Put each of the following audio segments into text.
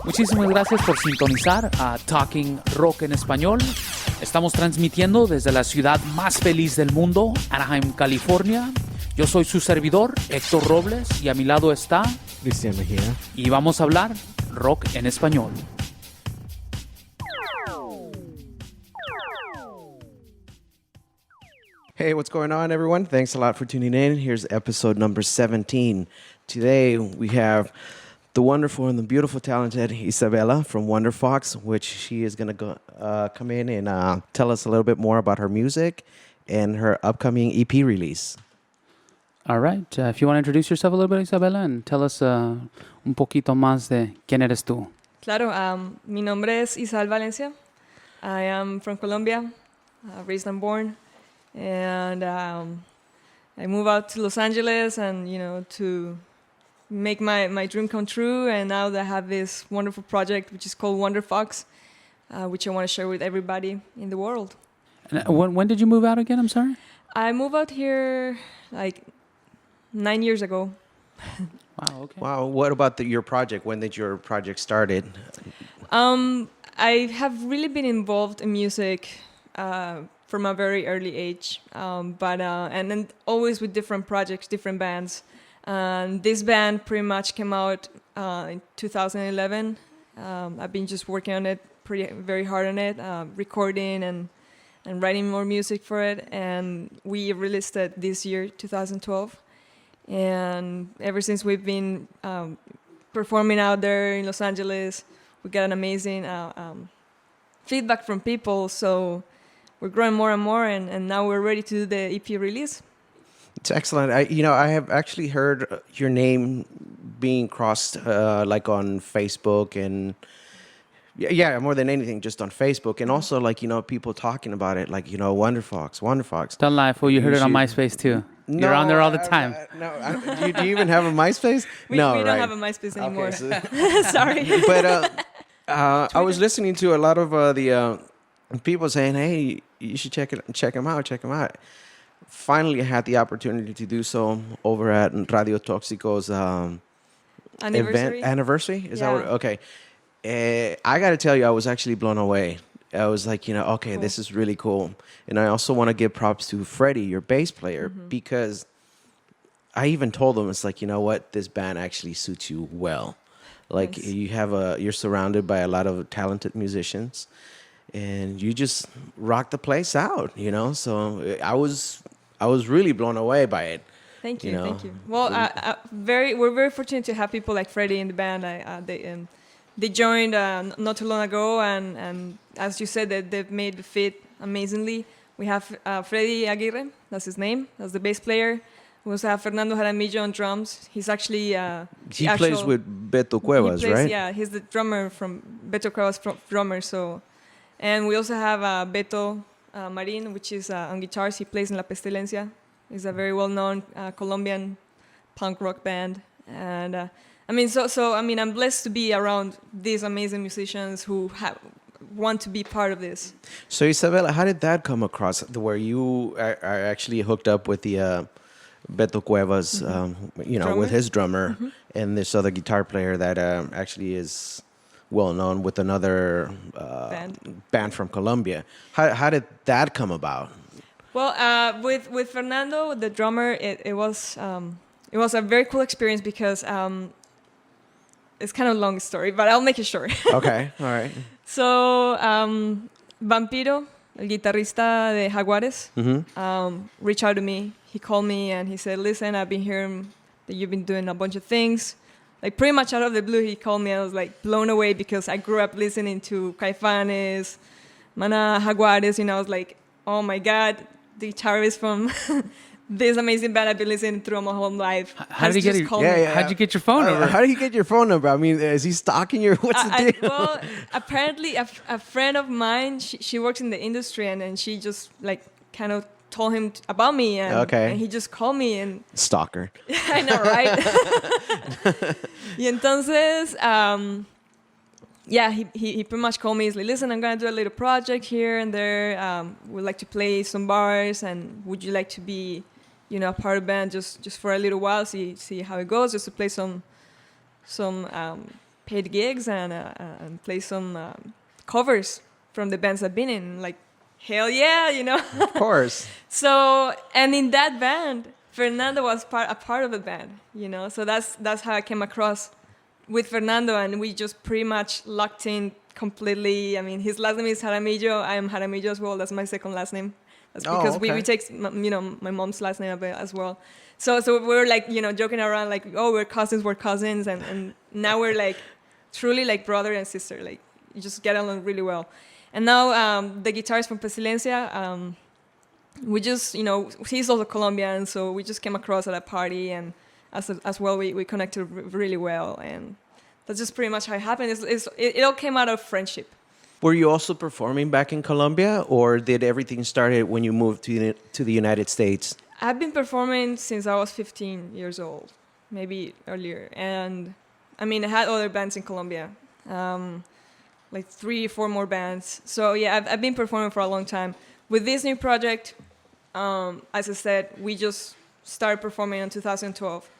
Muchísimas gracias por sintonizar a Talking Rock en Español. Estamos transmitiendo desde la ciudad más feliz del mundo, Anaheim, California. Yo soy su servidor, Héctor Robles, y a mi lado está Cristian Mejía. Y vamos a hablar rock en español. Hey, what's going on, everyone? Thanks a lot for tuning in. Here's episode number 17. Today we have the wonderful and the beautiful, talented Isabela from Wonderfox, which she is going to come in and tell us a little bit more about her music and her upcoming EP release. All right. If you want to introduce yourself a little bit, Isabela, and tell us un poquito más de quién eres tú. Claro, mi nombre es Isabela Valencia. I am from Colombia, raised and born. And I moved out to Los Angeles and, to make my dream come true. And now that I have this wonderful project, which is called Wonderfox, which I want to share with everybody in the world. And when did you move out again? I'm sorry? I moved out here like 9 years ago. Wow, okay. Wow, what about your project? When did your project started? I have really been involved in music from a very early age, and then always with different projects, different bands. This band pretty much came out in 2011. I've been just working on it very hard on it, recording and writing more music for it. And we released it this year, 2012. And ever since we've been performing out there in Los Angeles, we got an amazing feedback from people. So we're growing more and more, and now we're ready to do the EP release. It's excellent. I have actually heard your name being crossed like on Facebook and yeah, more than anything, just on Facebook, and also people talking about it, Wonderfox. Don't lie, fool. You heard it on MySpace too. No, You're on there all the time. Do you even have a MySpace? We don't have a MySpace anymore. Okay, sorry. But I was listening to a lot of the people saying, "Hey, you should check him out. Finally, I had the opportunity to do so over at Radio Toxico's anniversary. Is that what? Okay. I got to tell you, I was actually blown away. I was like, okay, cool. This is really cool. And I also want to give props to Freddie, your bass player, because I even told him, it's like, you know what, this band actually suits you well. Like Thanks. You're surrounded by a lot of talented musicians, and you just rock the place out, So I was really blown away by it. Thank you. Well, we're very fortunate to have people like Freddie in the band. They joined not too long ago, and as you said, they've made the fit amazingly. We have Freddie Aguirre, that's his name, that's the bass player. We also have Fernando Jaramillo on drums. He's actually he plays with Beto Cuevas, right? Yeah, he's the drummer from Beto Cuevas' drummer. So, and we also have Beto Marin, which is on guitars. He plays in La Pestilencia. He's a very well-known Colombian punk rock band, and I'm blessed to be around these amazing musicians who want to be part of this. So Isabela, how did that come across? Where you are actually hooked up with the Beto Cuevas, with his drummer, and this other guitar player that actually is well known with another band from Colombia. How did that come about? Well, with Fernando, the drummer, it was a very cool experience because it's kind of a long story, but I'll make it short. Okay, all right. So, Vampiro, el guitarrista de Jaguares, reached out to me. He called me and he said, "Listen, I've been hearing that you've been doing a bunch of things." Like pretty much out of the blue, he called me. I was like blown away because I grew up listening to Caifanes, Maná, Jaguares. I was like, oh my God, the guitarist from this amazing band I've been listening through my whole life. How did you get How'd you get your phone number? How do you get your phone number? I mean, is he stalking you? What's the deal? Well, apparently a friend of mine, she works in the industry, and she just like kind of told him about me, and he just called me and stalker. I know, right? Y entonces, he pretty much called me. He's like, "Listen, I'm gonna do a little project here and there. We'd like to play some bars, and would you like to be, a part of the band just for a little while, see how it goes, just to play some paid gigs and play some covers from the bands I've been in. Like, hell yeah, you know. Of course. So, and in that band, Fernando was a part of the band, you know. So that's how I came across with Fernando, and we just pretty much locked in completely. I mean, his last name is Jaramillo. I am Jaramillo as well. That's my second last name. That's because we take, you know, my mom's last name as well. So we were like, you know, joking around like, oh, we're cousins, and now we're like truly like brother and sister. Like, you just get along really well. And now the guitarist from Pesilencia, we just, you know, he's also Colombian, so we just came across at a party, and as well we connected really well, and that's just pretty much how it happened. It all came out of friendship. Were you also performing back in Colombia, or did everything started when you moved to the United States? I've been performing since I was 15 years old, maybe earlier, and I mean, I had other bands in Colombia, like 3 or 4 more bands. So yeah, I've been performing for a long time. With this new project, as I said, we just started performing in 2012.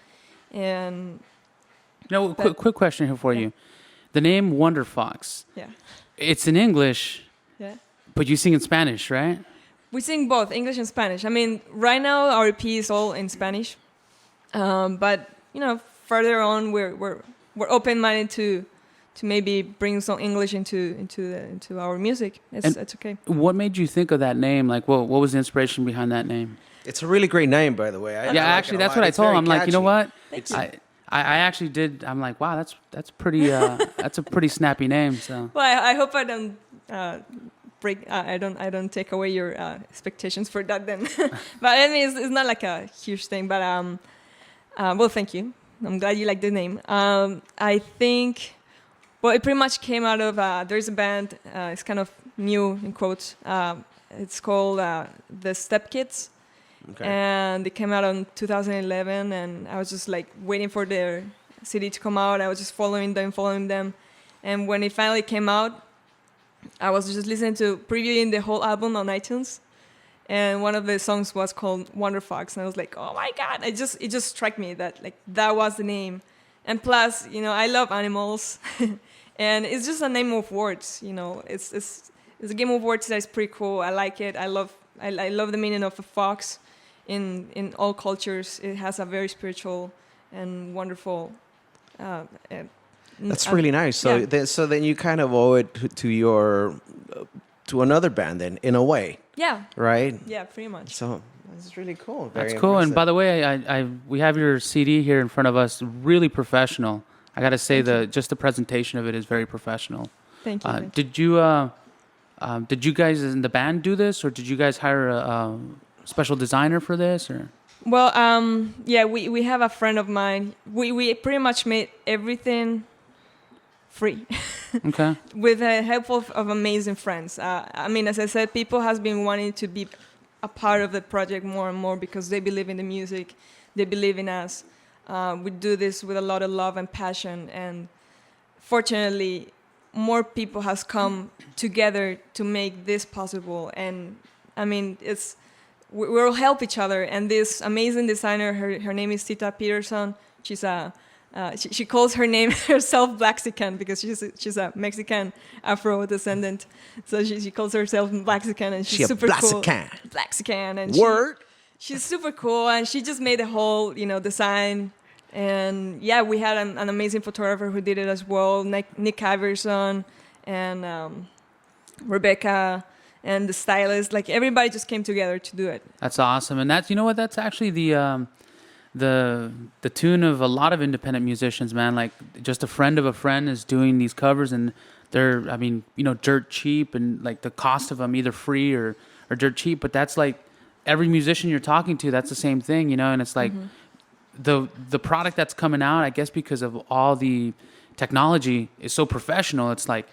And no, quick question here for you. The name Wonderfox. Yeah. It's in English. Yeah. But you sing in Spanish, right? We sing both English and Spanish. I mean, right now our EP is all in Spanish. But you know, further on, we're open-minded to maybe bring some English into our music. It's okay. What made you think of that name? Like, what was the inspiration behind that name? It's a really great name, by the way. Actually, that's what I told him. I'm like, you know what? Thank you. I actually did. I'm like, wow, that's pretty. That's a pretty snappy name. So. Well, I hope I don't break. I don't take away your expectations for that then. But I mean, it's not like a huge thing. But well, thank you. I'm glad you like the name. I think. Well, it pretty much came out of. There's a band. It's kind of new in quotes. It's called the Step Kids. Okay. And it came out in 2011, and I was just like waiting for their CD to come out. I was just following them, and when it finally came out, I was just listening to previewing the whole album on iTunes, and one of the songs was called Wonderfox, and I was like, oh my god! It just struck me that like that was the name, and plus, you know, I love animals, and it's just a name of words. You know, it's a game of words that's pretty cool. I like it. I love the meaning of a fox. In all cultures, it has a very spiritual and wonderful. That's really nice. So, yeah. Then you kind of owe it to another band, then, in a way. Yeah. Right. Yeah, pretty much. So that's really cool. That's cool. And by the way, we have your CD here in front of us. Really professional. I got to say just the presentation of it is very professional. Thank you. Did you guys in the band do this, or did you guys hire a special designer for this, or? Well, yeah, we have a friend of mine. We pretty much made everything free. Okay. With the help of amazing friends. I mean, as I said, people has been wanting to be a part of the project more and more because they believe in the music, they believe in us. We do this with a lot of love and passion, and fortunately, more people has come together to make this possible. And I mean, we'll help each other. And this amazing designer, her name is Tita Peterson. She's she calls her name herself Blaxican because she's a Mexican Afro descendant. So she calls herself Blaxican, and she's super cool. Blaxican. And Word. She's super cool, and she just made the whole design. And yeah, we had an amazing photographer who did it as well, Nick Iverson, and Rebecca, and the stylist. Like, everybody just came together to do it. That's awesome. And that's, you know what, that's actually the tune of a lot of independent musicians, man. Like, just a friend of a friend is doing these covers, and they're, I mean, dirt cheap, and like the cost of them either free or dirt cheap. But that's like every musician you're talking to, that's the same thing, and it's like the product that's coming out, I guess because of all the technology is so professional. It's like,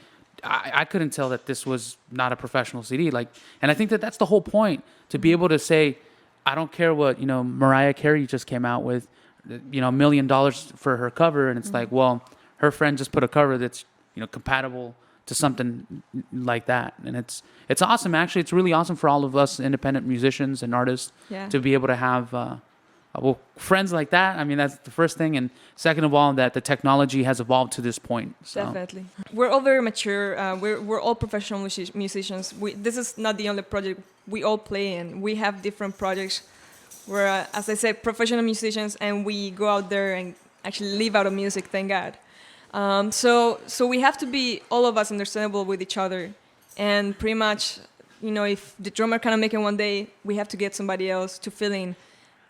I couldn't tell that this was not a professional CD. Like, and I think that's the whole point, to be able to say, I don't care what, Mariah Carey just came out with, $1 million for her cover. And it's like, well, her friend just put a cover that's, compatible to something like that. And it's awesome. Actually, it's really awesome for all of us independent musicians and artists to be able to have, well, friends like that. I mean, that's the first thing, and second of all, that the technology has evolved to this point. So. Definitely, we're all very mature. We're all professional musicians. This is not the only project we all play in. We have different projects. We're, as I said, professional musicians, and we go out there and actually live out of music. Thank God. So we have to be, all of us, understandable with each other, and pretty much, if the drummer cannot make it one day, we have to get somebody else to fill in.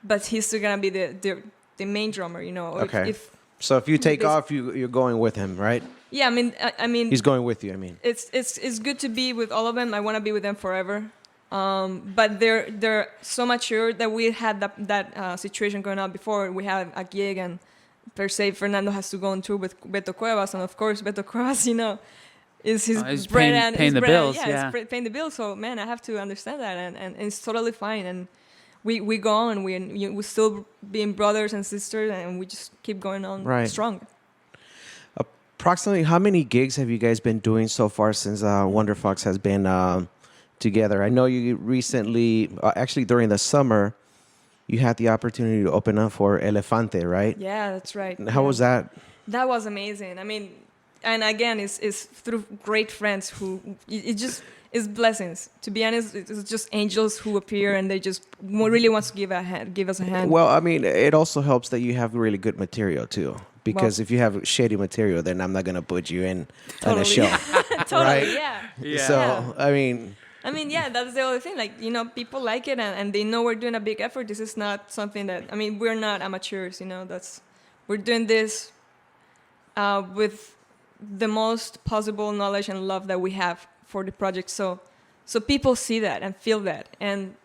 But he's still gonna be the main drummer, Okay. So if you take off, you're going with him, right? Yeah, I mean. He's going with you. I mean. It's good to be with all of them. I want to be with them forever. But they're so mature that we had that situation going on before. We had a gig, and per se Fernando has to go on tour with Beto Cuevas, and of course Beto Cuevas, is his bread paying the bills. It's paying the bills. So man, I have to understand that, and it's totally fine. And we go on, we still being brothers and sisters, and we just keep going on strong. Approximately how many gigs have you guys been doing so far since Wonderfox has been together? I know you recently, actually during the summer, you had the opportunity to open up for Elefante, right? Yeah, that's right. How was that? That was amazing. I mean, and again, it's through great friends who it's blessings. To be honest, it's just angels who appear, and they just really want to give us a hand. Well, I mean, it also helps that you have really good material too. Because if you have shady material, then I'm not gonna put you in on a show. Totally, right? Yeah. So I mean, yeah, that's the other thing. Like, people like it, and they know we're doing a big effort. This is not something that, we're not amateurs. We're doing this with the most possible knowledge and love that we have for the project. So people see that and feel that, and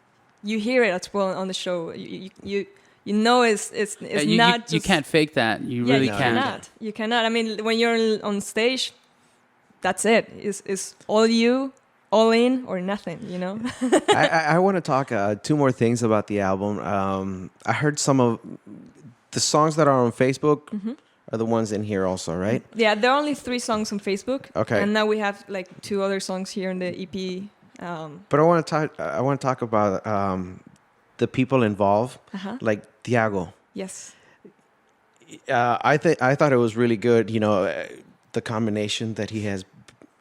you hear it as well on the show. You know, it's not just... You can't fake that. You really can't. You cannot. When you're on stage, that's it. It's all you, all in, or nothing, I want to talk two more things about the album. I heard some of the songs that are on Facebook are the ones in here also, right? Yeah, there are only 3 songs on Facebook. Okay. And now we have 2 other songs here in the EP. But I want to talk about the people involved, like Thiago. Yes. I thought it was really good, the combination that he has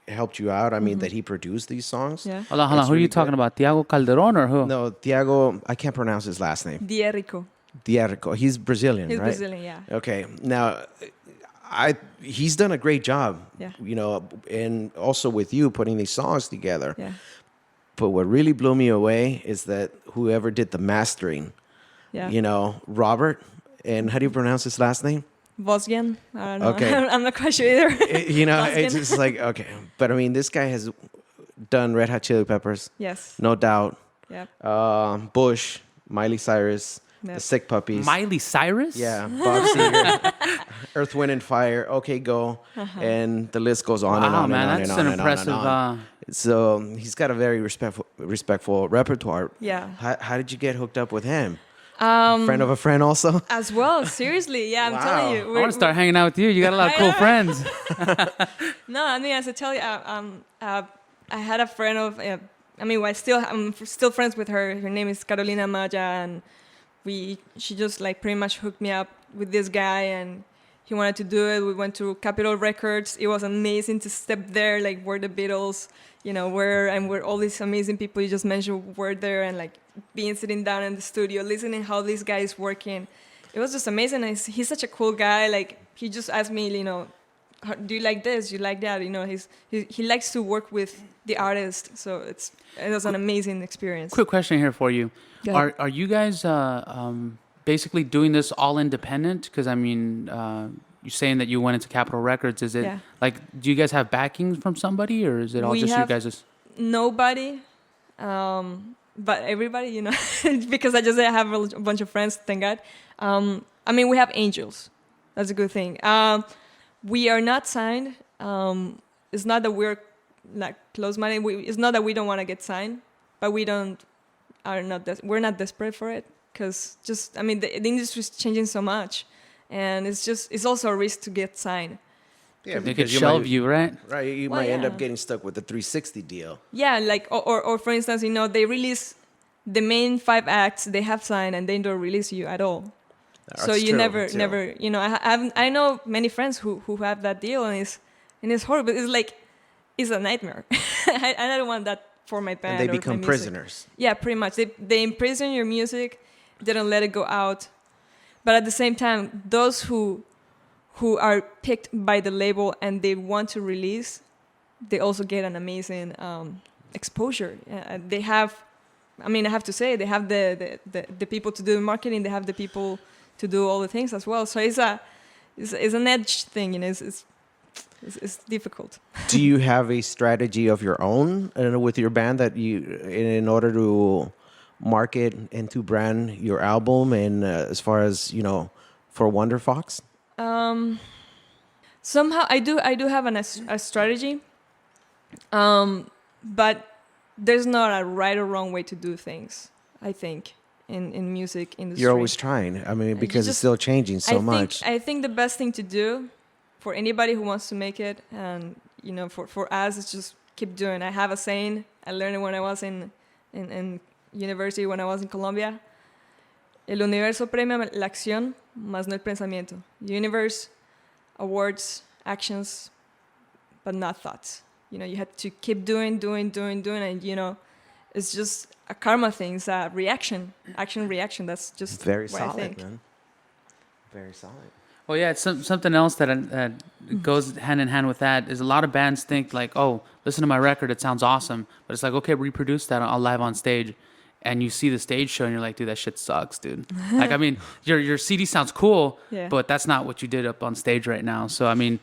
helped you out. That he produced these songs. Yeah. Hold on. Who are you talking about? Thiago Calderon or who? No, Thiago, I can't pronounce his last name. T.R.E.E. He's Brazilian, He's right? Brazilian, yeah. Okay. Now, he's done a great job, Yeah. And also with you putting these songs together. Yeah. But what really blew me away is that whoever did the mastering, Robert, and how do you pronounce his last name? Vosgen. I don't know. Okay. I'm not quite sure either. It's just like, okay. But this guy has done Red Hot Chili Peppers. Yes. No doubt. Yep. Bush, Miley Cyrus, The Sick Puppies. Miley Cyrus? Yeah, Bob Seger, Earth, Wind, and Fire, OK Go, and the list goes on and on and on and on. That's an and impressive... on and on. So he's got a very respectful repertoire. Yeah. How did you get hooked up with him? Friend of a friend also? As well, seriously. Yeah, I'm telling you. I want to start hanging out with you. You got a lot of cool friends. No, as I tell you, I had a friend of... I'm still friends with her. Her name is Carolina Maya, and she just pretty much hooked me up with this guy, and he wanted to do it. We went to Capitol Records. It was amazing to step there, where the Beatles, where all these amazing people you just mentioned were there, and being sitting down in the studio, listening how this guy is working. It was just amazing. And he's such a cool guy. He just asked me, do you like this? Do you like that? He likes to work with the artist. So it was an amazing experience. Quick question here for you. Are you guys basically doing this all independent? Because you're saying that you went into Capitol Records. Is it do you guys have backings from somebody, or is it all just you guys? Nobody, but everybody, because I have a bunch of friends. Thank God. We have angels. That's a good thing. We are not signed. It's not that we're close-minded. It's not that we don't want to get signed, but we're not desperate for it, because the industry is changing so much, and it's also a risk to get signed. Yeah, they could shelve you, right? Right, you might end up getting stuck with the 360 deal. Yeah, or for instance, they release the main 5 acts they have signed and they don't release you at all. So you never, you know, I know many friends who have that deal, and it's horrible. It's like, it's a nightmare. I don't want that for my band. And they become prisoners. Yeah, pretty much. They imprison your music. They don't let it go out. But at the same time, those who are picked by the label and they want to release, they also get an amazing exposure. They have, I mean, I have to say, they have the people to do the marketing. They have the people to do all the things as well. So it's an edge thing, you know. It's difficult. Do you have a strategy of your own with your band that you, in order to market and to brand your album, and as far as, you know, for Wonderfox? Somehow I do have a strategy, but there's not a right or wrong way to do things, I think, in music industry. You're always trying. I mean, because it's still changing so much. I think the best thing to do for anybody who wants to make it, and, you know, for us, is just keep doing. I have a saying, I learned it when I was in university, when I was in Colombia. El universo premia la acción, más no el pensamiento. The universe awards actions, but not thoughts. You know, you have to keep doing, and, you know, it's just a karma thing. It's a reaction, action, reaction. That's just very what solid, I think. man. Very solid. Well, yeah, it's something else that goes hand in hand with that is a lot of bands think like, oh, listen to my record, it sounds awesome. But it's like, okay, reproduce that live on stage. And you see the stage show and you're like, dude, that shit sucks, dude. Like, I mean, your CD sounds cool, but that's not what you did up on stage right now. So, I mean,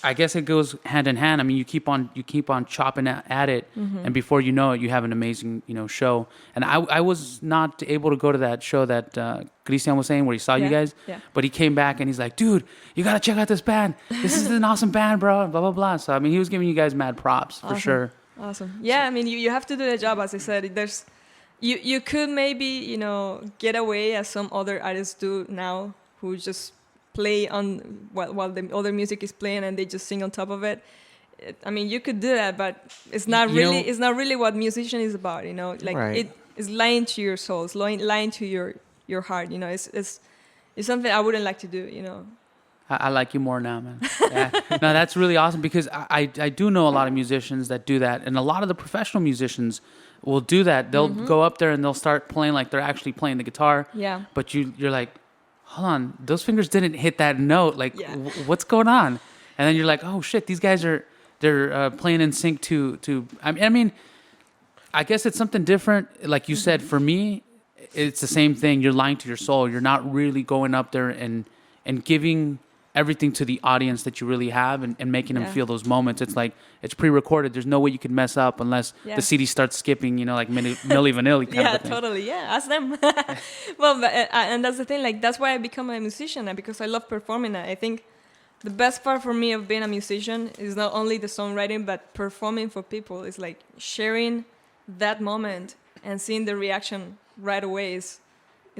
I guess it goes hand in hand. I mean, you keep on chopping at it, and before you know it, you have an amazing, you know, show. And I was not able to go to that show that Christian was saying where he saw you guys, but he came back and he's like, dude, you gotta check out this band. This is an awesome band, bro. Blah blah blah. So, I mean, he was giving you guys mad props for sure. Awesome. Yeah, I mean, you have to do the job, as I said. There's You could maybe, you know, get away as some other artists do now, who just play on while the other music is playing and they just sing on top of it. I mean, you could do that, but it's not really what musician is about, you know. Like, it is lying to your soul, it's lying to your heart, you know. It's something I wouldn't like to do, you know. I like you more now, man. Yeah. No, that's really awesome, because I do know a lot of musicians that do that, and a lot of the professional musicians will do that. They'll go up there and they'll start playing like they're actually playing the guitar. Yeah. But you're like, hold on, those fingers didn't hit that note. Like, what's going on? And then you're like, oh shit, these guys they're playing in sync to. I mean, I guess it's something different. Like you said, for me, it's the same thing. You're lying to your soul. You're not really going up there and giving everything to the audience that you really have, and making them feel those moments. It's like, it's pre-recorded. There's no way you could mess up unless the CD starts skipping, you know, like Milli Vanilli kind of thing. Totally. Yeah, ask them. Well, but, and that's the thing. Like, that's why I become a musician, because I love performing. I think the best part for me of being a musician is not only the songwriting, but performing for people. It's like sharing that moment and seeing the reaction right away is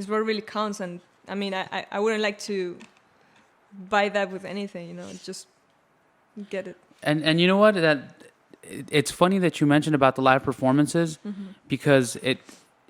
what really counts. And I mean, I wouldn't like to buy that with anything, you know. Just get it. And you know what? It's funny that you mentioned about the live performances, because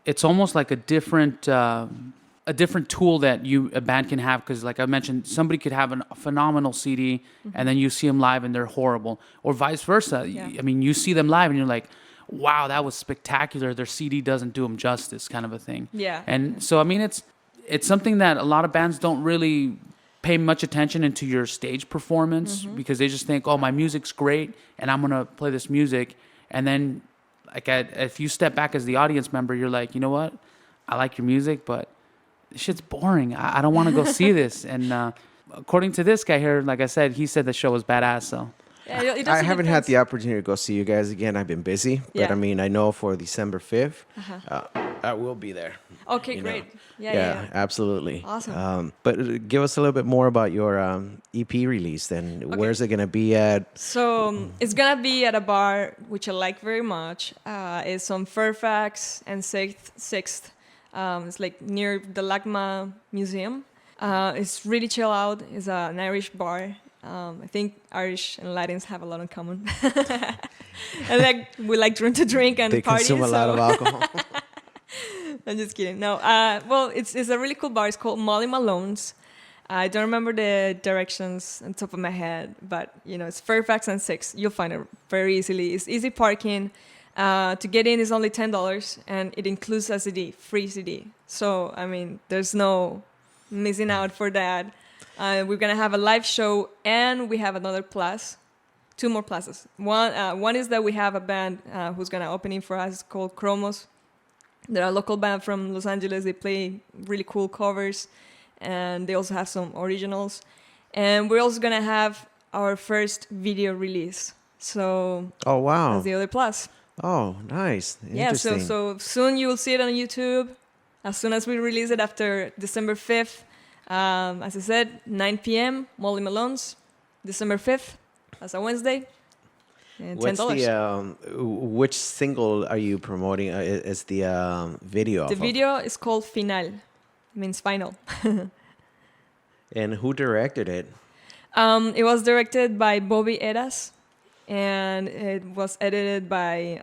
it's almost like a different tool that a band can have. Because like I mentioned, somebody could have a phenomenal CD, and then you see them live and they're horrible, or vice versa. I mean, you see them live and you're like, wow, that was spectacular. Their CD doesn't do them justice, kind of a thing. Yeah. And so I mean, it's something that a lot of bands don't really pay much attention into your stage performance, because they just think, oh, my music's great and I'm gonna play this music. And then like if you step back as the audience member, you're like, you know what, I like your music, but this shit's boring. I don't want to go see this. And according to this guy here, like I said, he said the show was badass. So I haven't had the opportunity to go see you guys again. I've been busy, but I mean, I know for December 5th, I will be there. Okay, great. Yeah, absolutely. Awesome. But give us a little bit more about your EP release then. Okay. Where's it going to be at? So it's going to be at a bar, which I like very much. It's on Fairfax and 6th. It's like near the LACMA Museum. It's really chill out. It's an Irish bar. I think Irish and Latins have a lot in common. And like we like to drink and they party. They consume a lot of alcohol. I'm just kidding. No, well, it's a really cool bar. It's called Molly Malone's. I don't remember the directions on top of my head, but it's Fairfax and 6th. You'll find it very easily. It's easy parking. To get in is only $10, and it includes a CD, free CD. So I mean, there's no missing out for that. We're gonna have a live show, and we have another plus, 2 more pluses. One is that we have a band who's gonna open in for us called Chromos. They're a local band from Los Angeles. They play really cool covers, and they also have some originals. And we're also gonna have our first video release. So Oh, wow. that's the other plus. Oh, nice. Yeah, Interesting. so soon you will see it on YouTube. As soon as we release it after December 5th, as I said, 9 p.m., Molly Malone's, December 5th, that's a Wednesday, and $10. What's the which single are you promoting? Is the video? The video is called Final, means final. And who directed it? It was directed by Bobby Eras, and it was edited by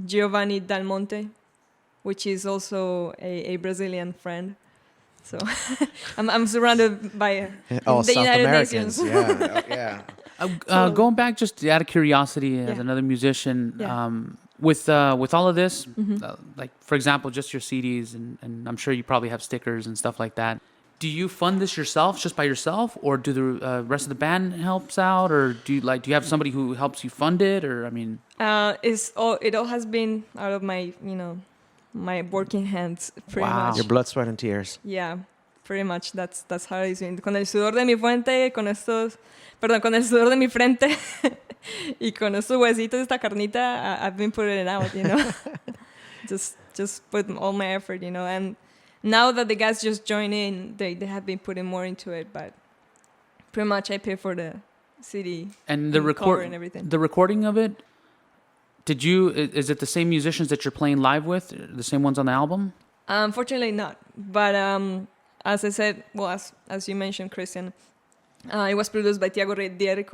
Giovanni Dal Monte, which is also a Brazilian friend. So I'm surrounded by All the South United Americans. Nations. Yeah. Going back just out of curiosity as Yeah. another musician, Yeah. with all of this, like for example, just your CDs, and I'm sure you probably have stickers and stuff like that. Do you fund this yourself, just by yourself, or do the rest of the band helps out, or do you have somebody who helps you fund it, or I mean? It all has been out of my my working hands, pretty Wow. much. Your blood, sweat, and tears. Yeah, pretty much. That's how it's been. Con el sudor de mi fuente, con el sudor de mi frente, y con estos huesitos de esta carnita, I've been putting it out. Just put all my effort, and now that the guys just join in, they have been putting more into it, but pretty much I pay for the CD And the cover and everything. the recording of it. Is it the same musicians that you're playing live with, the same ones on the album? Unfortunately not. But as I said, well, as you mentioned, Christian, it was produced by T.R.E.E.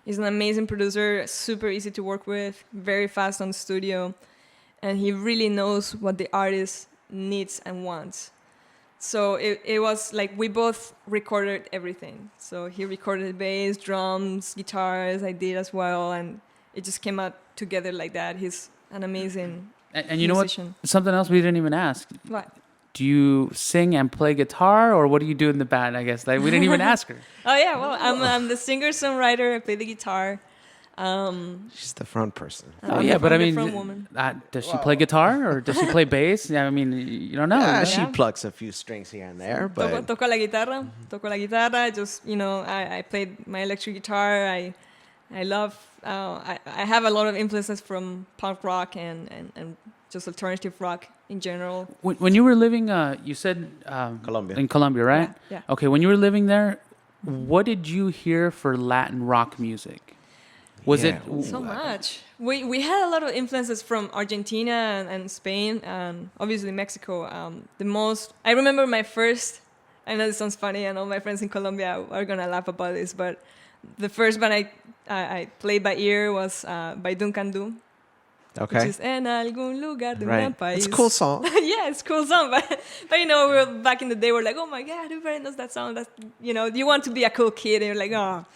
He's an amazing producer, super easy to work with, very fast on the studio, and he really knows what the artist needs and wants. So it was like we both recorded everything. So he recorded bass, drums, guitars, I did as well, and it just came out together like that. He's an amazing And you know what? musician. Something else we didn't even ask. What? Do you sing and play guitar, or what do you do in the band? I guess like we didn't even ask her. Oh yeah, well I'm the singer-songwriter. I play the guitar. She's the front person. Oh yeah, but I I'm the mean, front woman. does she play guitar or does she play bass? Yeah, I mean, you don't know. Yeah, right? she Yeah. plucks a few strings here and there, but Toco la guitarra. Toco la guitarra. Just I played my electric guitar. I love. I have a lot of influences from punk rock and just alternative rock in general. When you were living, you said Colombia. in Colombia, right? Yeah. Okay, when you were living there, what did you hear for Latin rock music? Was Yeah. it So much. We had a lot of influences from Argentina and Spain and obviously Mexico. I remember my first. I know this sounds funny, and all my friends in Colombia are gonna laugh about this, but the first band I played by ear was by Duncan Du, which okay. is En algún lugar de un Right. país. It's a cool song. Yeah, it's a cool song, but we were back in the day. We're like, oh my god, everybody knows that song. That's you want to be a cool kid, and you're like, oh,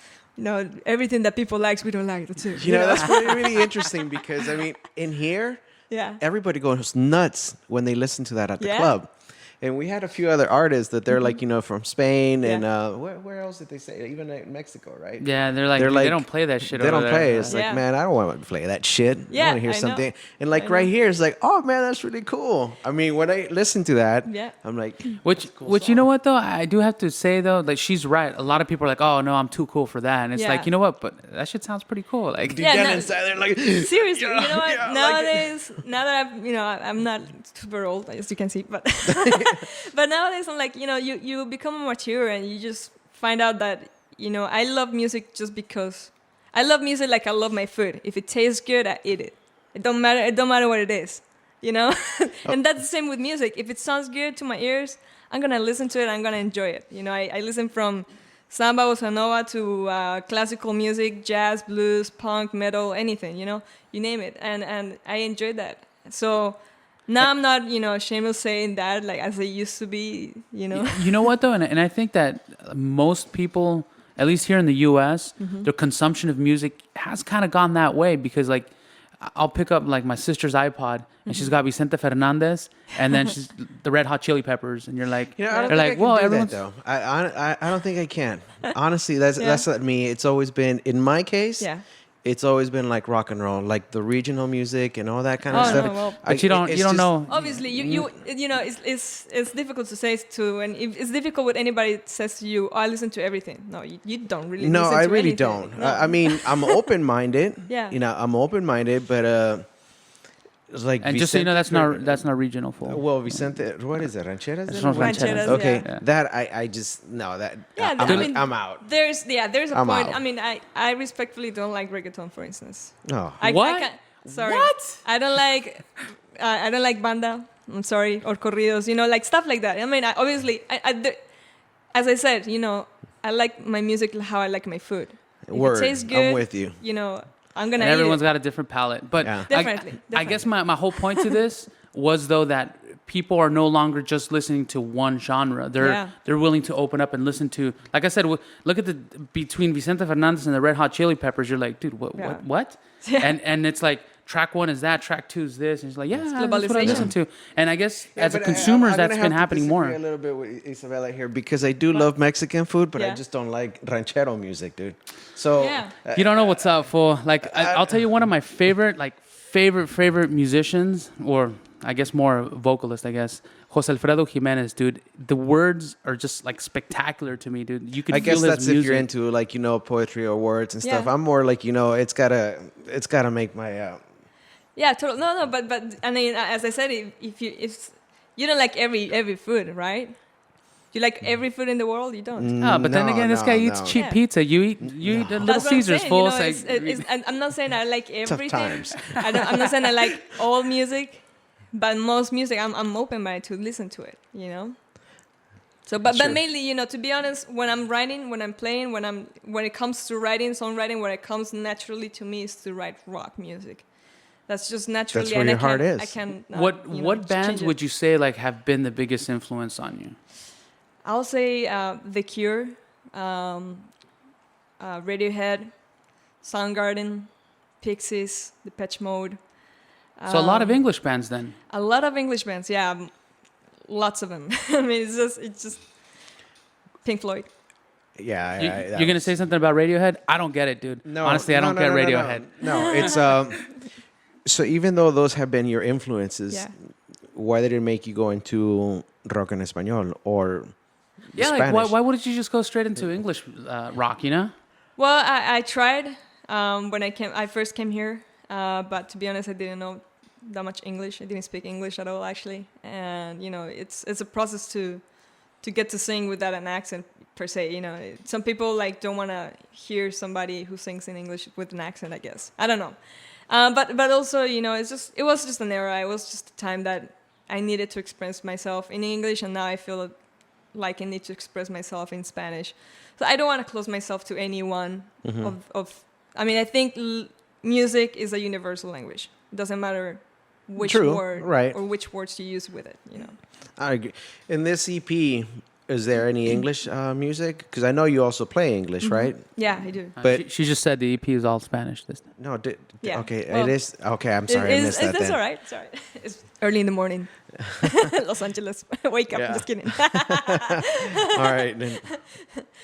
everything that people likes, we don't like. That's it. That's really, really interesting because, I mean, in here, Yeah. everybody goes nuts when they listen to that at the Yeah. club. And we had a few other artists that they're like, from Spain and Yeah. where else did they say? Even in Mexico, right? Yeah, they're like, They're they like- don't play that shit. They over don't there. play. It's Yeah. like, man, I don't want to play that shit. I Yeah, want to hear I know. something. And like I right know. here, it's like, oh man, that's really cool. I mean, when I listen to that, Yeah. I'm like, Which you know what though, I do have to say though, like she's right. A lot of people are like, oh no, I'm too cool for that, and it's Yeah. like, you know what? But that shit sounds pretty cool. Like, deep Yeah, down no- inside, they're like, Seriously, you know what? yeah, I like Nowadays, now that I'm not super old, as you can see, but but nowadays I'm like, you become mature and you just find out that I love music just because I love music like I love my food. If it tastes good, I eat it. It don't matter what it is, And that's the same with music. If it sounds good to my ears, I'm gonna listen to it. I'm gonna enjoy it. I listen from samba, bossa nova to classical music, jazz, blues, punk, metal, anything. You name it, and I enjoy that. So Now I'm not, ashamed of saying that, like as I used to be, You know what though, and I think that most people, at least here in the U.S., their consumption of music has kind of gone that way because like I'll pick up like my sister's iPod and she's got Vicente Fernandez and then she's the Red Hot Chili Peppers and you're like, I don't they're think like, I can do everyone's that, though. I don't think I can. Honestly, that's not me. It's always been, in my case, it's always been like rock and roll, like the regional music and all that kind of stuff. No, well, but you don't know. Obviously, it's difficult to say to, and it's difficult when anybody says to you, I listen to everything. No, you don't really. No, listen I to really anything. don't. No. I mean, I'm open-minded. Yeah. I'm open-minded, but it's like. And just so you know, that's not regional folk. Well, Vicente, what is it? Rancheras? It's not rancheras. Okay, yeah. that I just no that. Yeah, I'm out. There's a I'm point. out. I mean, I respectfully don't like reggaeton, for instance. No. What? Sorry. What? I don't like banda. I'm sorry, or corridos. Like stuff like that. I mean, as I said, I like my music how I like my food. If Word. it tastes good, I'm with you. I'm gonna. And eat everyone's it. got a different palate. But Definitely. I guess my whole point to this was though that people are no longer just listening to one genre. They're willing to open up and listen to, like I said, look at between Vicente Fernandez and the Red Hot Chili Peppers. You're like, dude, what? Yeah. And it's like track 1 is that, track 2 is this, and it's like, that's what I globalization. listen to. And I guess as a but consumer, I'm that's gonna been have to happening more. disagree a little bit with Isabela here because I do love Mexican food, but I just don't like ranchero music, dude. So You don't know what's up, fool. Like I'll tell you one of my favorite musicians, or I guess more vocalist, I guess, Jose Alfredo Jimenez, dude. The words are just like spectacular to me, dude. You can I feel guess his that's music. if you're into like poetry or words and stuff. Yeah. I'm more like it's gotta make my Yeah, totally. No, but I mean, as I said, if you don't like every food, right? You like every food in the world, you don't. But then again, this guy eats cheap pizza. You eat a Little That's what I'm Caesars, saying, full. I'm not saying I like everything. times. I'm not saying I like all music, but most music, I'm open-minded to listen to it. So, but mainly, to be honest, when I'm writing, when I'm playing, when it comes to writing, songwriting, what it comes naturally to me is to write rock music. That's just naturally. That's where your heart is. I can. What bands would you say like have been the biggest influence on you? I'll say The Cure, Radiohead, Soundgarden, Pixies, Depeche Mode. So a lot of English bands then. A lot of English bands, yeah, lots of them. I mean, it's just Pink Floyd. Yeah, you're gonna say something about Radiohead? I don't get it, dude. No, honestly, I don't get Radiohead. No, it's so even though those have been your influences, why did it make you go into rock en español or Spanish? Like why wouldn't you just go straight into English rock? Well, I tried when I first came here, but to be honest, I didn't know that much English. I didn't speak English at all, actually, and it's a process to get to sing without an accent per se. Some people don't want to hear somebody who sings in English with an accent, I guess. I don't know. But also, it was just an era. It was just a time that I needed to express myself in English, and now I feel like I need to express myself in Spanish. So I don't want to close myself to any one I mean, I think music is a universal language. It doesn't matter which word or which words you use with it. I agree. In this EP, is there any English music? Because I know you also play English, right? Yeah, I do. But she just said the EP is all Spanish this time. No, Yeah. okay, Well, it is. Okay, I'm sorry, I missed that. That's Then. all right. It's all right. It's early in the morning. Los Angeles. Wake up. Yeah. Just kidding. All right. Then.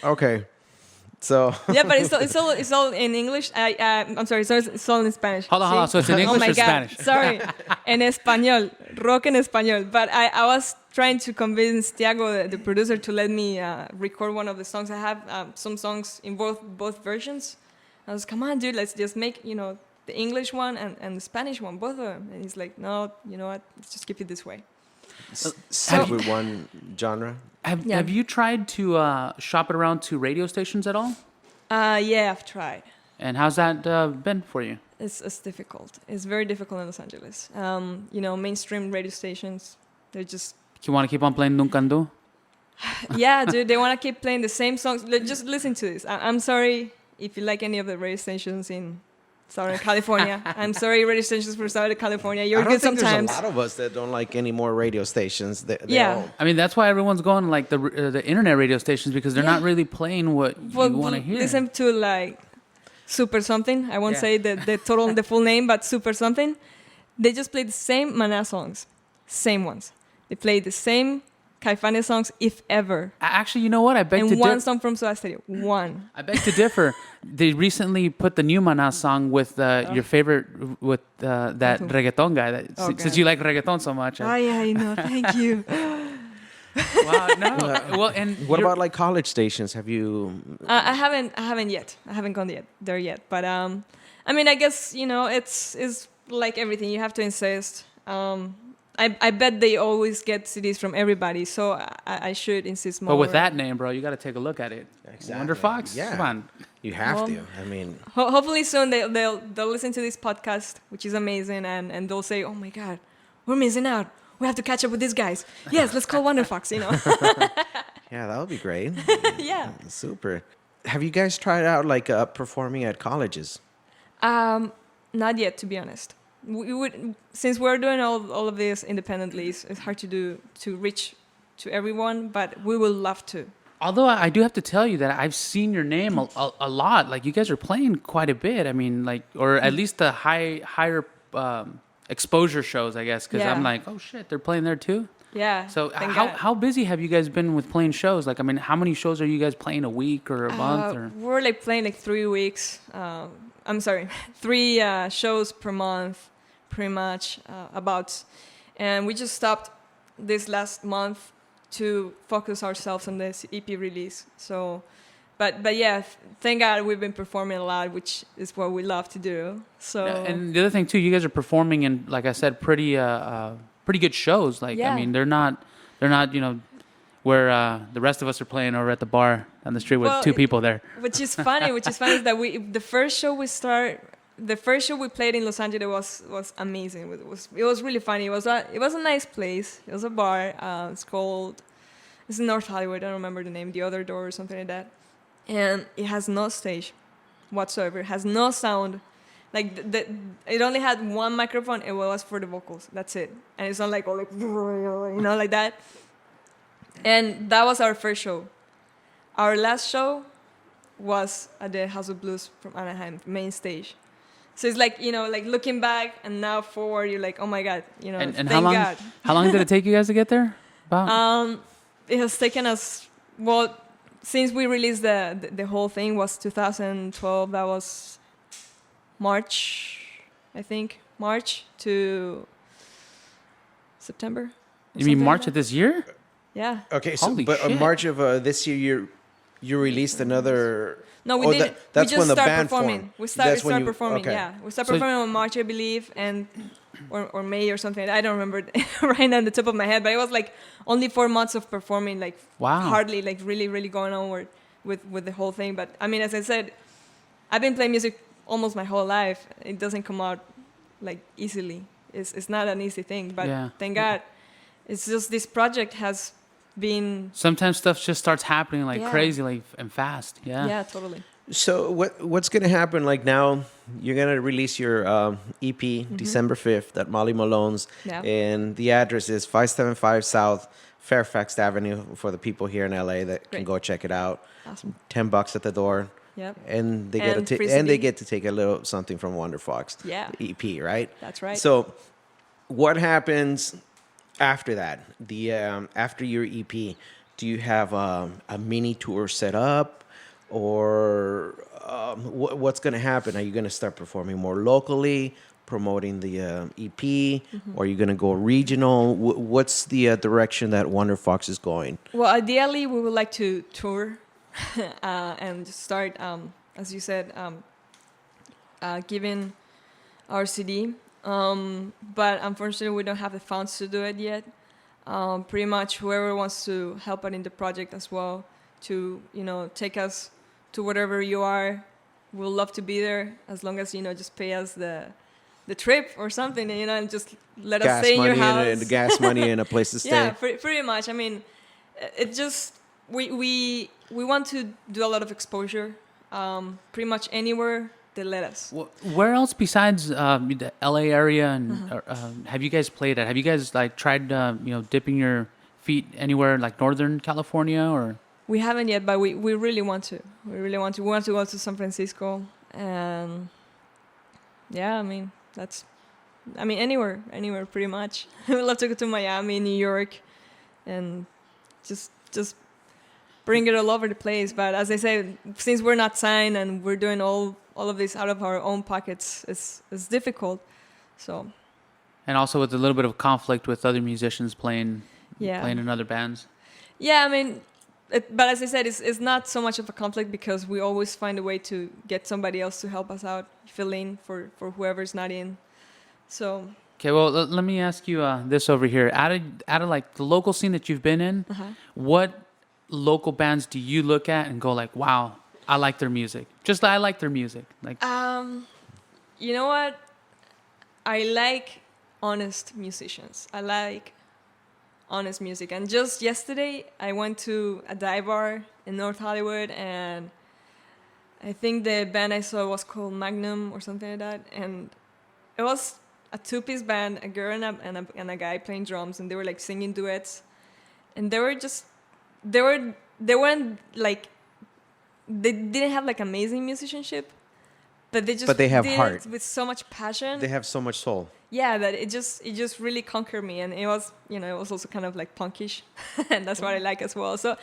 Okay. So. Yeah, but it's all in English. I'm sorry. So it's all in Spanish. Hold on. So it's in English oh my or God. Spanish? Sorry, en español, rock en español. But I was trying to convince Tiago, the producer, to let me record one of the songs. I have some songs in both versions. I was, come on, dude, let's just make the English one and the Spanish one, both of them. And he's like, no, you know what? Let's just keep it this way. Stick with one genre. Have you tried to shop it around to radio stations at all? Yeah, I've tried. And how's that been for you? It's difficult. It's very difficult in Los Angeles. Mainstream radio stations, they're just... You want to keep on playing Dunkandu? Yeah, dude, they want to keep playing the same songs. Just listen to this. I'm sorry if you like any of the radio stations in Southern California. I'm sorry, radio stations for Southern California. You're I don't good think sometimes. there's a lot of us that don't like any more radio stations. Yeah. I mean, that's why everyone's going like the internet radio stations, because they're not really playing what you want to hear. Listen to like Super something. I won't Yeah. say the full name, but Super something. They just play the same Maná songs, same ones. They play the same Caifanes songs, if ever. Actually, you know what? I beg to And one differ. song from Soda Stereo. One. I beg to differ. They recently put the new Maná song with your favorite, with that reggaeton guy. Okay. Since you like reggaeton so much. I know. Thank you. Wow, no. Well, and What about like college stations? Have you? I haven't yet. I haven't gone there yet. But I mean, I guess it's like everything. You have to insist. I bet they always get CDs from everybody, so I should insist more. But with that name, bro, you got to take a look at it. Exactly. Wonderfox? Yeah. Come on. You have Well, to. I mean, hopefully soon they'll listen to this podcast, which is amazing, and they'll say, "Oh my God, we're missing out. We have to catch up with these guys. Yes, let's call Wonderfox." yeah, that would be great. Yeah. Super. Have you guys tried out like performing at colleges? Not yet, to be honest. We would, since we're doing all of this independently, it's hard to reach to everyone, but we will love to. Although I do have to tell you that I've seen your name a lot. Like, you guys are playing quite a bit. I mean, like, or at least the higher exposure shows, I guess, because Yeah. I'm like, oh shit, they're playing there too. Yeah. So thank God. how busy have you guys been with playing shows? Like, I mean, how many shows are you guys playing a week or a month? Or We're like playing like 3 weeks. I'm sorry, 3 shows per month, pretty much about. And we just stopped this last month to focus ourselves on this EP release. So, but yeah, thank God we've been performing a lot, which is what we love to do. So. and the other thing too, you guys are performing in, like I said, pretty good shows. Like, Yeah. I mean, they're not where the rest of us are playing over at the bar on the street with Well, 2 people there. Which is funny is that the first show we played in Los Angeles was amazing. It was really funny. It was a nice place. It was a bar. It's in North Hollywood. I don't remember the name. The Other Door or something like that. And it has no stage whatsoever. It has no sound. Like it only had one microphone. It was for the vocals. That's it. And it's not like all like like that. And that was our first show. Our last show was at the House of Blues from Anaheim, main stage. So it's like, like looking back and now forward, you're like, oh my God, And thank how long? God. How long did it take you guys to get there? About? It has taken us, well, since we released the whole thing was 2012. That was March, I think. March to September. or You mean something March like of this year? that. Yeah. Okay, so Holy but in shit. March of this year, you released another. No, we Oh, didn't. that's we just when the started band performing. formed. We started That's when you- performing. okay. Yeah, we started So- performing in March, I believe, and or May or something. I don't remember right now on the top of my head, but it was like only 4 months of performing, like Wow. hardly, like really, really going onward with the whole thing. But I mean, as I said, I've been playing music almost my whole life. It doesn't come out like easily. It's not an easy thing, but Yeah. thank God, it's just this project has been. Sometimes stuff just starts happening like Yeah. crazy, like and fast. Yeah, totally. So what's gonna happen? Like now, you're gonna release your EP December 5th at Molly Malone's, Yeah. and the address is 575 South Fairfax Avenue for the people here in LA that can Great. go check it out. Awesome. $10 at the door, Yep. and they And free and they CD. get to take a little something from Wonderfox. Yeah. EP, right? That's right. So, what happens after that? After your EP, do you have a mini tour set up, or what's going to happen? Are you going to start performing more locally, promoting the EP, or are you going to go regional? What's the direction that Wonderfox is going? Well, ideally, we would like to tour and just start, as you said, giving our CD. But unfortunately, we don't have the funds to do it yet. Pretty much whoever wants to help out in the project as well to, take us to wherever you are, we'll love to be there as long as, just pay us the trip or something, and just let us stay in your house. And gas money and a place to stay. Yeah, pretty much. I mean, it just we want to do a lot of exposure, pretty much anywhere they let us. Where else besides the LA area and have you guys played at? Have you guys like tried dipping your feet anywhere like Northern California or? We haven't yet, but we really want to. We really want to. We want to go to San Francisco, and yeah, anywhere pretty much. We'd love to go to Miami, New York, and just bring it all over the place. But as I say, since we're not signed and we're doing all of this out of our own pockets, it's difficult. So. And also with a little bit of conflict with other musicians playing in other bands. Yeah, but as I said, it's not so much of a conflict because we always find a way to get somebody else to help us out, fill in for whoever's not in. So. Okay, well, let me ask you this over here. Out of like the local scene that you've been in, what local bands do you look at and go like, wow, I like their music? Just I like their music. Like. You know what? I like honest musicians. I like honest music. And just yesterday, I went to a dive bar in North Hollywood, and I think the band I saw was called Magnum or something like that. And it was a two-piece band, a girl and a guy playing drums, and they were like singing duets. And they weren't like, they didn't have like amazing musicianship, but they have heart with so much passion. They have so much soul. Yeah, that it just really conquered me, and it was also kind of like punkish, and that's what I like as well. So,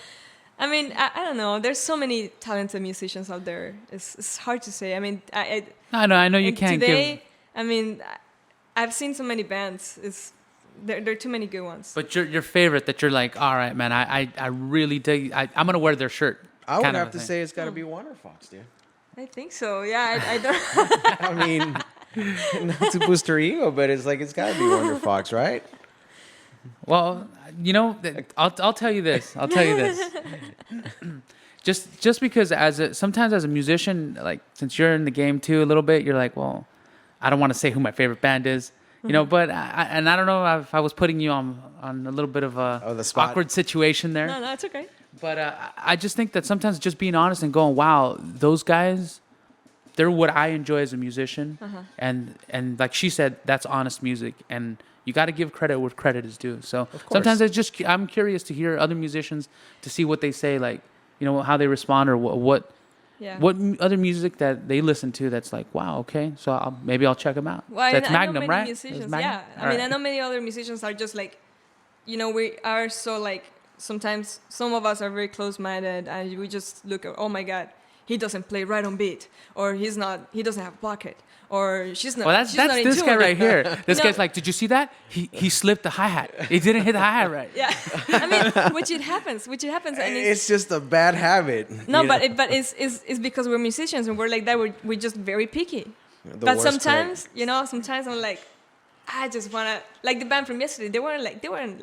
I don't know. There's so many talented musicians out there. It's hard to say. I know you can't today, I've seen so many bands. There are too many good ones. But your favorite that you're like, all right, man, I really dig. I'm gonna wear their shirt. I would have to say it's got to be Wonderfox, dude. I think so. Yeah, I don't. Not to boost her ego, but it's got to be Wonderfox, right? Well, I'll tell you this. Just because sometimes as a musician, like since you're in the game too a little bit, you're like, well, I don't want to say who my favorite band is, but I don't know if I was putting you on a little bit of a awkward situation there. No, it's okay. But I just think that sometimes just being honest and going, wow, those guys, they're what I enjoy as a musician. And like she said, that's honest music. And you got to give credit where credit is due. So sometimes I'm curious to hear other musicians to see what they say, like, how they respond or what other music that they listen to that's like, wow, okay, so maybe I'll check them out. Well, that's I Magnum, know many right? musicians, Magnum? yeah. I know many other musicians are just like, we are so like, sometimes some of us are very close-minded and we just look at, oh my God, he doesn't play right on beat, or he doesn't have a pocket, or she's not. Well, that's this guy right here. This guy's like, did you see that? He slipped the hi-hat. He didn't hit the hi-hat right. Yeah, which it happens, and it's just a bad habit. No, but it's because we're musicians and we're like that. We're just very picky. But sometimes, sometimes I'm like, I just wanna, like the band from yesterday. They weren't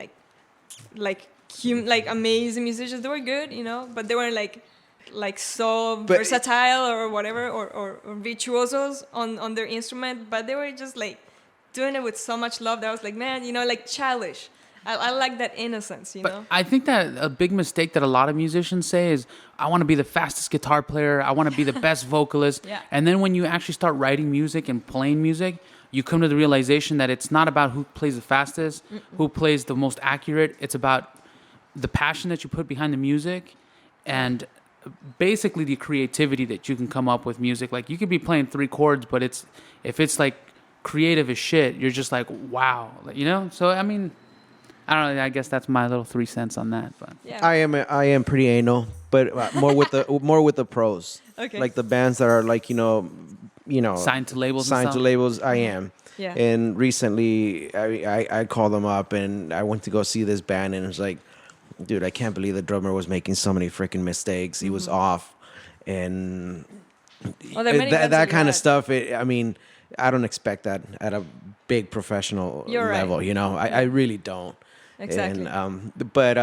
like amazing musicians. They were good, but they weren't like so versatile or whatever, or virtuosos on their instrument, but they were just like doing it with so much love that I was like, man, like childish. I like that innocence, But I think that a big mistake that a lot of musicians say is, I want to be the fastest guitar player, I want to be the best vocalist. Yeah. And then when you actually start writing music and playing music, you come to the realization that it's not about who plays the fastest, who plays the most accurate. It's about the passion that you put behind the music and basically the creativity that you can come up with music. Like you could be playing 3 chords, but if it's like creative as shit, you're just like, wow, So I don't know. I guess that's my little 3 cents on that. But yeah. I am pretty anal, but more with the pros. Okay. Like the bands that are like signed to labels. I am. Yeah. And recently, I called them up and I went to go see this band, and it was like, dude, I can't believe the drummer was making so many freaking mistakes. He was off, and that kind of stuff. I don't expect that at a big professional level. Right. I really don't. Exactly. And but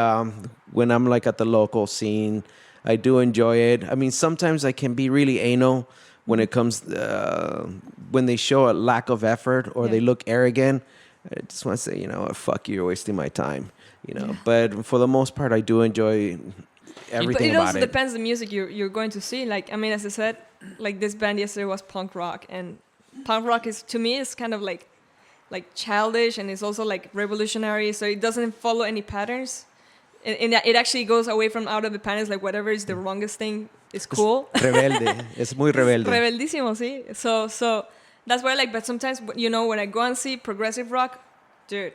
when I'm like at the local scene, I do enjoy it. Sometimes I can be really anal when it comes when they show a lack of effort or they look arrogant. I just want to say, fuck you, you're wasting my time. But for the most part, I do enjoy everything about it. But it also depends on the music you're going to see. Like, as I said, like this band yesterday was punk rock, and punk rock is to me is kind of like childish, and it's also like revolutionary, so it doesn't follow any patterns. And it actually goes away from out of the patterns, like whatever is the wrongest thing is cool. Rebelde. Es muy rebelde. Rebeldísimo, sí. So that's why I like, but sometimes, you know, when I go and see progressive rock, dude,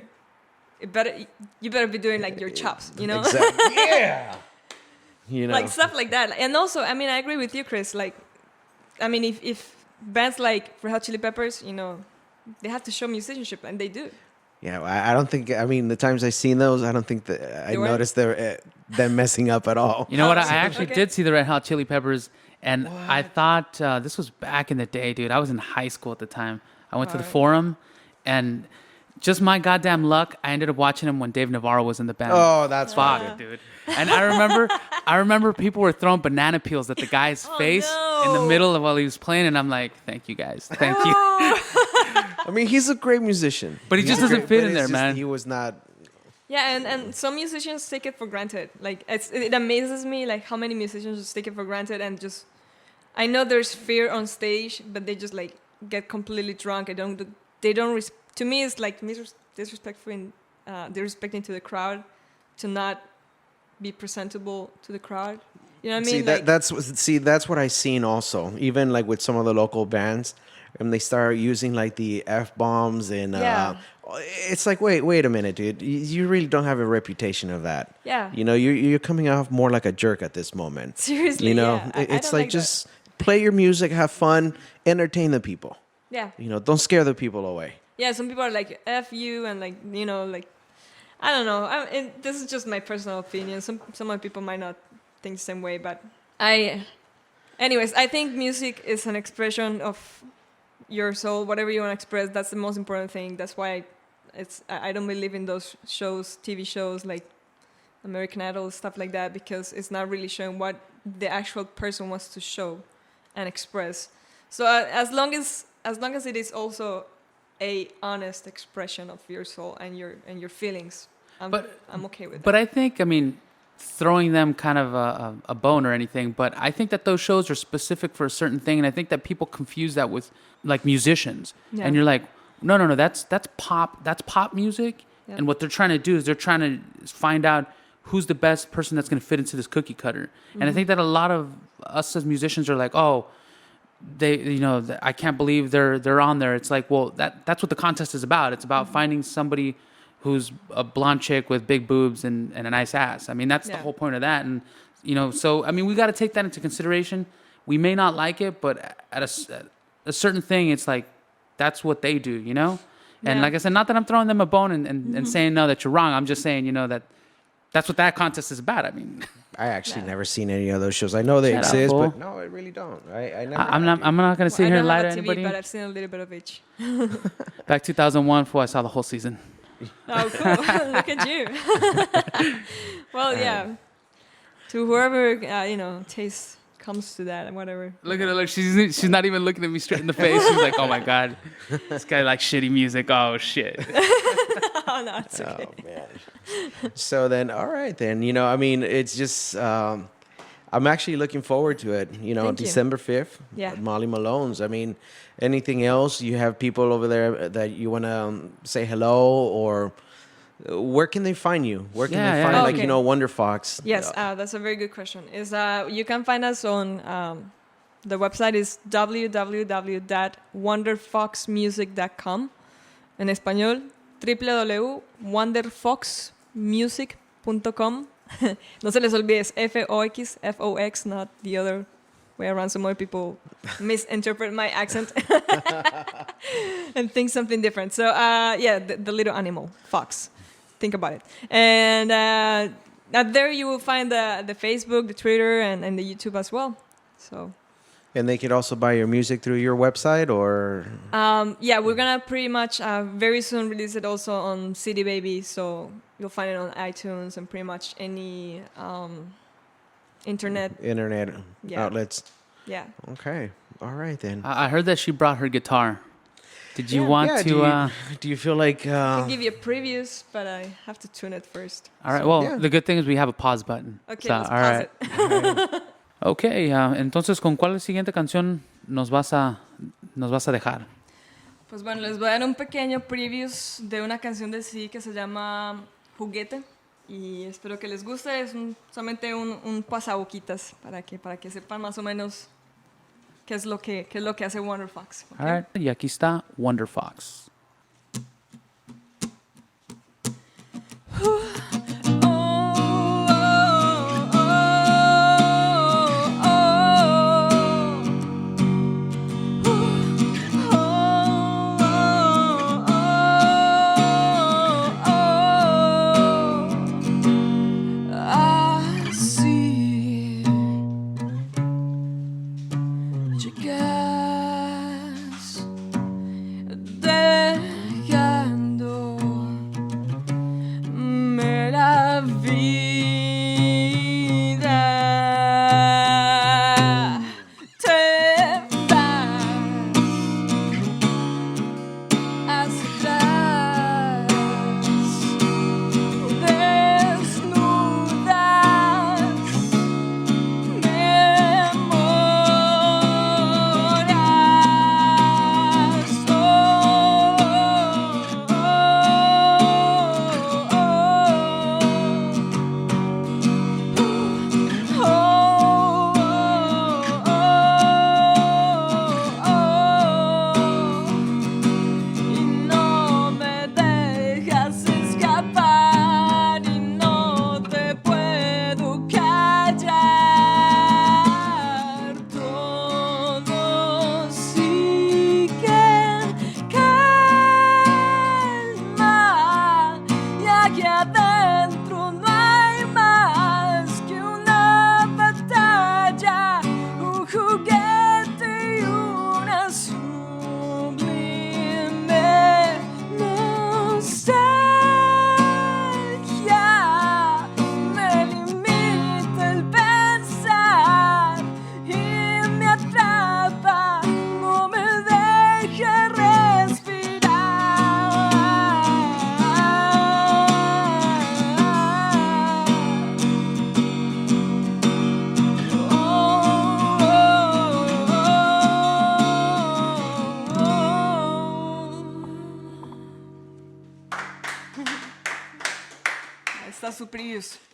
you better be doing like your chops, you know? Exactly. Yeah. You know. Like stuff like that. And also, I mean, I agree with you, Chris. Like, I mean, if bands like Red Hot Chili Peppers, you know, they have to show musicianship, and they do. Yeah, I don't think. I mean, the times I've seen those, I don't think that I noticed them messing up at all. You know what? I actually did see the Red Hot Chili Peppers, and I thought this was back in the day, dude. I was in high school at the time. I went to the Forum, and just my goddamn luck, I ended up watching him when Dave Navarro was in the band. Oh, that's fuck, dude. And I remember people were throwing banana peels at the guy's face in the middle of while he was playing, and I'm like, thank you guys, thank you. I mean, he's a great musician, but he just doesn't fit in there, man. He was not. Yeah, and some musicians take it for granted. Like it amazes me, like how many musicians just take it for granted and just. I know there's fear on stage, but they just like get completely drunk. They don't. To me, it's like disrespectful, disrespecting to the crowd, to not be presentable to the crowd. You know what I mean? See, that's what I've seen also. Even like with some of the local bands, and they start using like the F-bombs and it's like, wait a minute, dude. You really don't have a reputation of that. Yeah. You know, you're coming off more like a jerk at this moment. Seriously, you know, yeah. It's like just play your music, have fun, entertain the people. Yeah. You know, don't scare the people away. Yeah, some people are like, F you, and like, you know, like, I don't know. This is just my personal opinion. Some other people might not think the same way, but anyways, I think music is an expression of your soul, whatever you want to express. That's the most important thing. That's why I don't believe in those shows, TV shows like American Idol, stuff like that, because it's not really showing what the actual person wants to show and express. So as long as it is also a honest expression of your soul and your feelings, I'm okay with that. But I think, I mean, throwing them kind of a bone or anything, but I think that those shows are specific for a certain thing, and I think that people confuse that with like musicians. Yeah. And you're like, no, that's pop music. Yeah. And what they're trying to do is they're trying to find out who's the best person that's going to fit into this cookie cutter. Mm-hmm. And I think that a lot of us as musicians are like, oh, they, you know, I can't believe they're on there. It's like, well, that's what the contest is about. It's about finding somebody who's a blonde chick with big boobs and a nice ass. I mean, that's the whole point of that. And, you know, so, I mean, we got to take that into consideration. We may not like it, but at a certain thing, it's like, that's what they do, you know? And like I said, not that I'm throwing them a bone and saying, no, that you're wrong. I'm just saying, you know, that's what that contest is about. I mean, I actually never seen any of those shows. I know they exist, but no, I really don't. I never. I'm not going to sit here and lie to anybody. But I've seen a little bit of each. Back 2001, I saw the whole season. Oh, cool! Look at you. Well, yeah. To whoever taste comes to that and whatever. Look at her! Look, she's not even looking at me straight in the face. She's like, "Oh my god, this guy likes shitty music. Oh shit." Oh no, it's okay. Oh man. So then, all right then. You know, I mean, it's just. I'm actually looking forward to it. You know, December 5th at Molly Malone's. I mean, anything else? You have people over there that you want to say hello, or where can they find you? Where can they find, like, you know, Wonderfox? Yes, that's a very good question. You can find us on the website is www.wonderfoxmusic.com. En español, www.wonderfoxmusic.com. No se les olvide, es Fox, not the other way around. So more people misinterpret my accent and think something different. So the little animal, fox. Think about it. And there you will find the Facebook, the Twitter, and the YouTube as well. So. And they could also buy your music through your website, or? We're gonna pretty much very soon release it also on CD Baby, so you'll find it on iTunes and pretty much any internet outlets. Yeah. Okay. All right then. I heard that she brought her guitar. Did you want to? Do you feel like? I can give you a previews, but I have to tune it first. All right. Well, the good thing is we have a pause button. Okay, let's pause it. Ok, entonces, ¿con cuál siguiente canción nos vas a dejar? Pues bueno, les voy a dar un pequeño preview de una canción de CD que se llama Juguete y espero que les guste. Es solamente un pasaboquitas para que sepan más o menos qué es lo que hace Wonderfox. ¿Okay? All right. Y aquí está Wonderfox.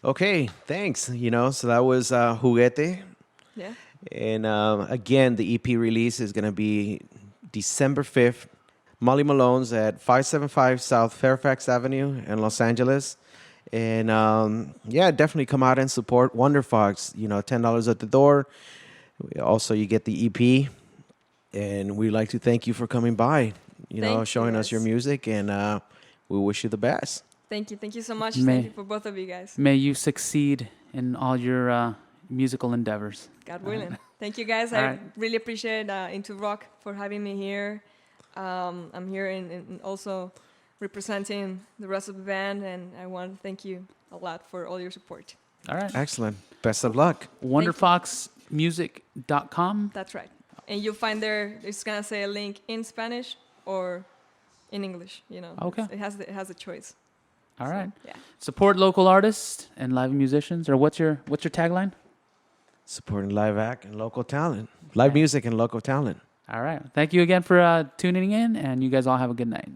Okay, thanks. So that was Juguete. Yeah. And again, the EP release is going to be December 5th. Molly Malone's at 575 South Fairfax Avenue in Los Angeles. And definitely come out and support Wonderfox. $10 at the door. Also, you get the EP. And we'd like to thank you for coming by, showing us your music. And we wish you the best. Thank you so much. Thank you for both of you guys. May you succeed in all your musical endeavors. God willing. Thank you guys. I really appreciate INTOROQ for having me here. I'm here and also representing the rest of the band, and I want to thank you a lot for all your support. All right. Excellent. Best of luck. Wonderfoxmusic.com. That's right. And you'll find there, it's going to say a link in Spanish or in English. Okay. It has a choice. All right. Yeah. Support local artists and live musicians. Or what's your tagline? Supporting live act and local talent. Live music and local talent. All right. Thank you again for tuning in, and you guys all have a good night.